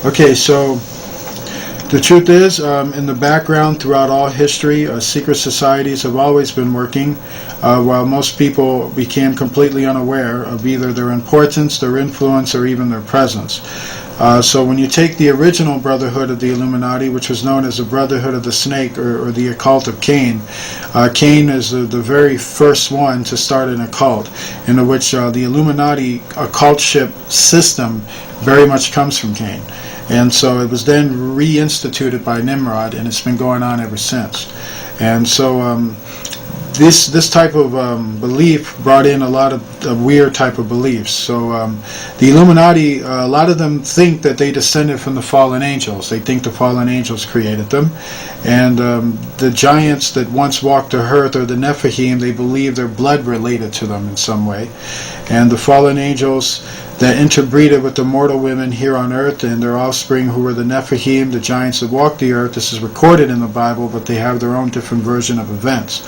Okay, so the truth is, in the background throughout all history, secret societies have always been working, while most people became completely unaware of either their importance, their influence, or even their presence. So when you take the original Brotherhood of the Illuminati, which was known as the Brotherhood of the Snake, or the Occult of Cain, Cain is the very first one to start an occult, in which the Illuminati occultship system very much comes from Cain. And so it was then reinstituted by Nimrod, and it's been going on ever since. And so this type of belief brought in a lot of weird type of beliefs. So the Illuminati, a lot of them think that they descended from the fallen angels. They think the fallen angels created them. And the giants that once walked the earth, or the Nephilim, they believe their blood related to them in some way. And the fallen angels that interbreeded with the mortal women here on earth, and their offspring who were the Nephilim, the giants that walked the earth. This is recorded in the Bible, but they have their own different version of events.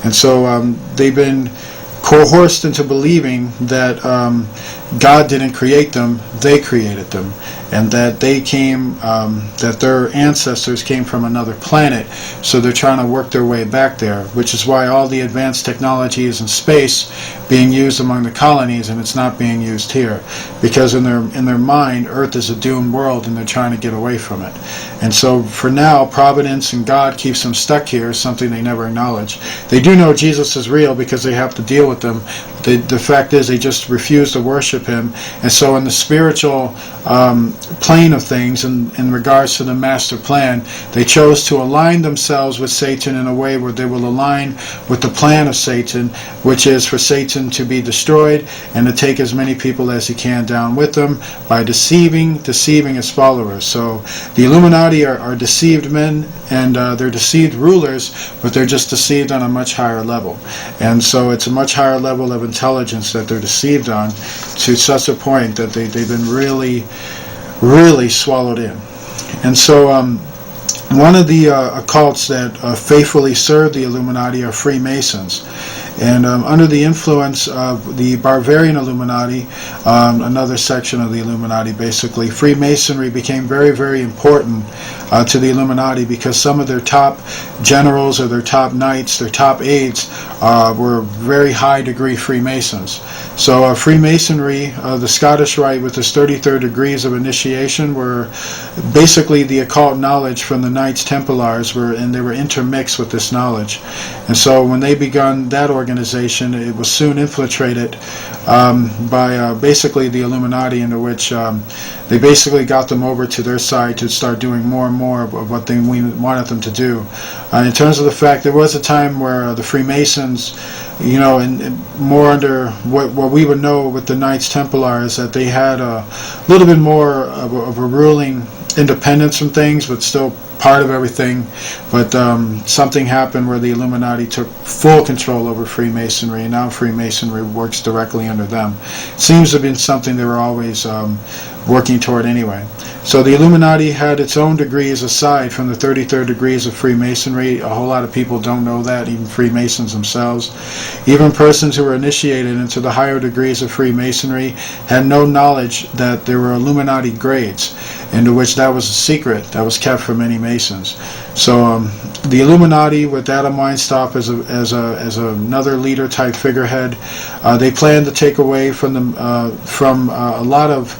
And so they've been coerced into believing that God didn't create them, they created them, and that they came, that their ancestors came from another planet, so they're trying to work their way back there, which is why all the advanced technology is in space being used among the colonies, and it's not being used here, because in their mind, Earth is a doomed world, and they're trying to get away from it. And so for now, Providence and God keeps them stuck here, something they never acknowledge. They do know Jesus is real because they have to deal with them. The fact is, they just refuse to worship him. And so in the spiritual plane of things, in regards to the master plan, they chose to align themselves with Satan in a way where they will align with the plan of Satan, which is for Satan to be destroyed and to take as many people as he can down with them by deceiving his followers. So the Illuminati are deceived men, and they're deceived rulers, but they're just deceived on a much higher level. And so it's a much higher level of intelligence that they're deceived on, to such a point that they've been really swallowed in. And so one of the occults that faithfully serve the Illuminati are Freemasons. And under the influence of the Bavarian Illuminati, another section of the Illuminati basically, Freemasonry became very, very important to the Illuminati, because some of their top generals, or their top knights, their top aides, were very high degree Freemasons. So Freemasonry, the Scottish Rite with its 33 degrees of initiation, were basically the occult knowledge from the Knights Templars, and they were intermixed with this knowledge. And so when they begun that organization, it was soon infiltrated by basically the Illuminati, into which they basically got them over to their side to start doing more and more of what they wanted them to do. In terms of the fact, there was a time where the Freemasons, and more under what we would know with the Knights Templars, that they had a little bit more of a ruling independence from things, but still part of everything. But something happened where the Illuminati took full control over Freemasonry, and now Freemasonry works directly under them. It seems to have been something they were always working toward anyway. So the Illuminati had its own degrees aside from the 33rd degrees of Freemasonry. A whole lot of people don't know that, even Freemasons themselves. Even persons who were initiated into the higher degrees of Freemasonry had no knowledge that there were Illuminati grades, into which that was a secret that was kept from many Masons. So the Illuminati, with Adam Weinstock as another leader type figurehead, they plan to take away from a lot of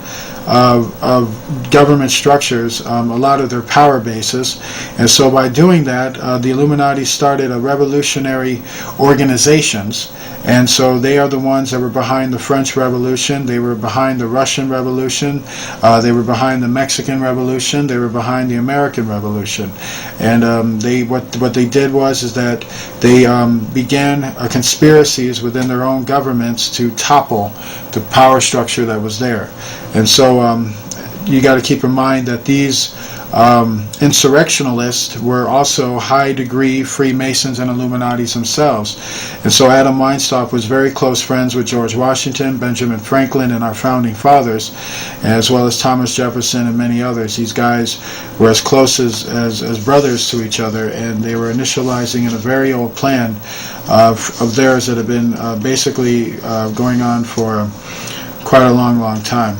government structures, a lot of their power bases. And so by doing that, the Illuminati started a revolutionary organizations. And so they are the ones that were behind the French Revolution, they were behind the Russian Revolution, they were behind the Mexican Revolution, they were behind the American Revolution. And what they did is that they began conspiracies within their own governments to topple the power structure that was there. And so you got to keep in mind that these insurrectionalists were also high degree Freemasons and Illuminatis themselves. And so Adam Weinstock was very close friends with George Washington, Benjamin Franklin, and our founding fathers, as well as Thomas Jefferson and many others. These guys were as close as brothers to each other, and they were initializing in a very old plan of theirs that had been basically going on for quite a long time.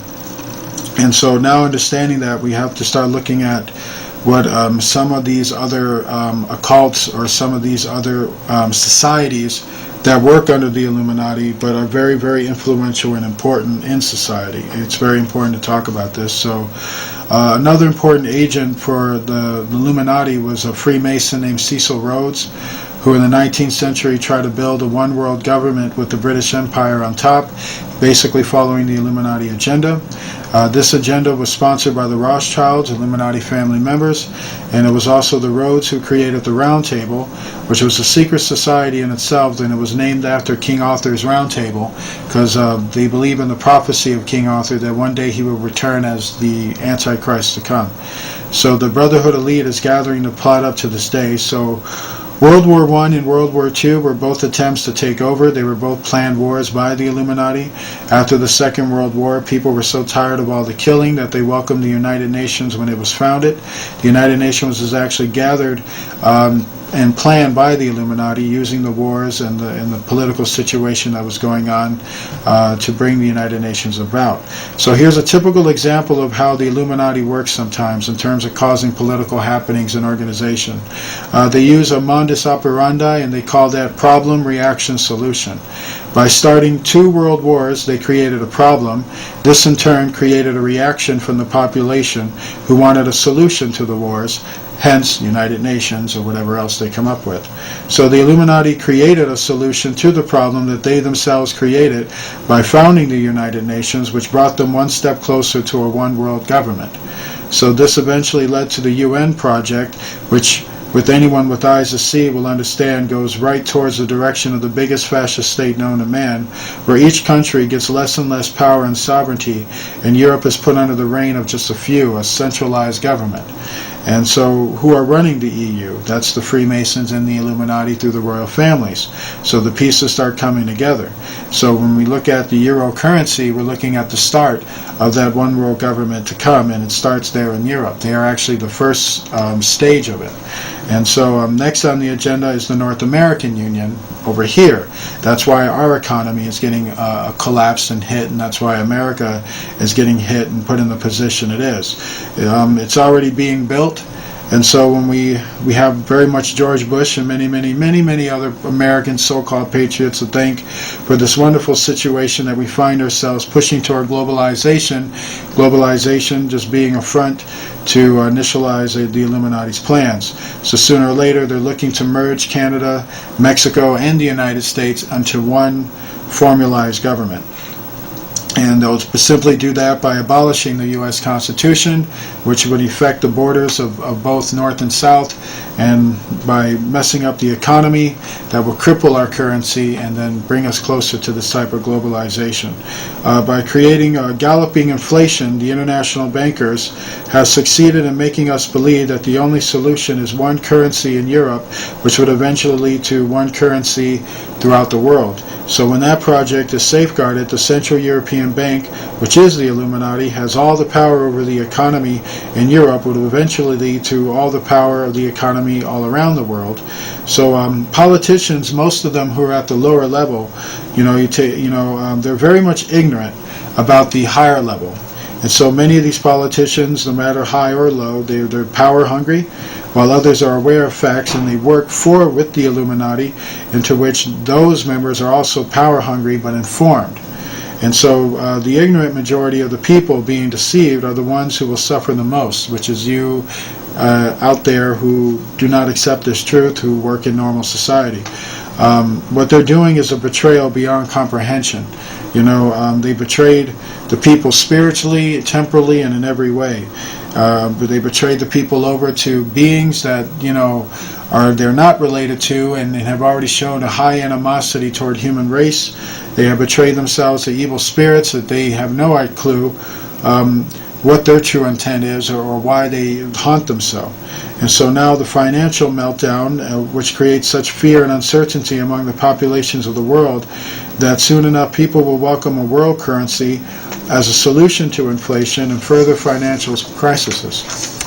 And so now understanding that, we have to start looking at what some of these other occults or some of these other societies that work under the Illuminati but are very, very influential and important in society. It's very important to talk about this. So another important agent for the Illuminati was a Freemason named Cecil Rhodes, who in the 19th century tried to build a one world government with the British Empire on top, basically following the Illuminati agenda. This agenda was sponsored by the Rothschilds, Illuminati family members, and it was also the Rhodes who created the Round Table, which was a secret society in itself, and it was named after King Arthur's Round Table, because they believe in the prophecy of King Arthur that one day he will return as the Antichrist to come. So the Brotherhood elite is gathering to plot up to this day. So World War I and World War II were both attempts to take over. They were both planned wars by the Illuminati. After the Second World War, people were so tired of all the killing that they welcomed the United Nations when it was founded. The United Nations was actually gathered and planned by the Illuminati, using the wars and the political situation that was going on to bring the United Nations about. So here's a typical example of how the Illuminati works sometimes in terms of causing political happenings in organization. They use a modus operandi, and they call that problem, reaction, solution. By starting 2 world wars, they created a problem. This in turn created a reaction from the population who wanted a solution to the wars, hence United Nations or whatever else they come up with. So the Illuminati created a solution to the problem that they themselves created by founding the United Nations, which brought them one step closer to a one world government. So this eventually led to the UN project, which with anyone with eyes to see will understand goes right towards the direction of the biggest fascist state known to man, where each country gets less and less power and sovereignty, and Europe is put under the reign of just a few, a centralized government. And so who are running the EU? That's the Freemasons and the Illuminati through the royal families. So the pieces start coming together. So when we look at the euro currency, we're looking at the start of that one world government to come, and it starts there in Europe. They are actually the first stage of it. And so next on the agenda is the North American Union over here. That's why our economy is getting collapsed and hit, and that's why America is getting hit and put in the position it is. It's already being built. And so when we have very much George Bush and many other American so-called patriots to thank for this wonderful situation that we find ourselves pushing toward globalization just being a front to initialize the Illuminati's plans. So sooner or later they're looking to merge Canada, Mexico, and the United States into one formalized government. And they'll simply do that by abolishing the U.S. Constitution, which would affect the borders of both North and South, and by messing up the economy, that will cripple our currency and then bring us closer to this type of globalization. By creating galloping inflation, the international bankers have succeeded in making us believe that the only solution is one currency in Europe, which would eventually lead to one currency throughout the world. So when that project is safeguarded, the Central European Bank, which is the Illuminati, has all the power over the economy in Europe, would eventually lead to all the power of the economy all around the world. So politicians, most of them who are at the lower level, they're very much ignorant about the higher level. And so many of these politicians, no matter high or low, they're power hungry, while others are aware of facts and they work with the Illuminati, into which those members are also power hungry but informed. And so the ignorant majority of the people being deceived are the ones who will suffer the most, which is you out there who do not accept this truth, who work in normal society. What they're doing is a betrayal beyond comprehension. They betrayed the people spiritually, temporally, and in every way. But they betrayed the people over to beings that, they're not related to, and have already shown a high animosity toward human race. They have betrayed themselves to evil spirits that they have no clue what their true intent is or why they haunt them so. And so now the financial meltdown, which creates such fear and uncertainty among the populations of the world, that soon enough people will welcome a world currency as a solution to inflation and further financial crises.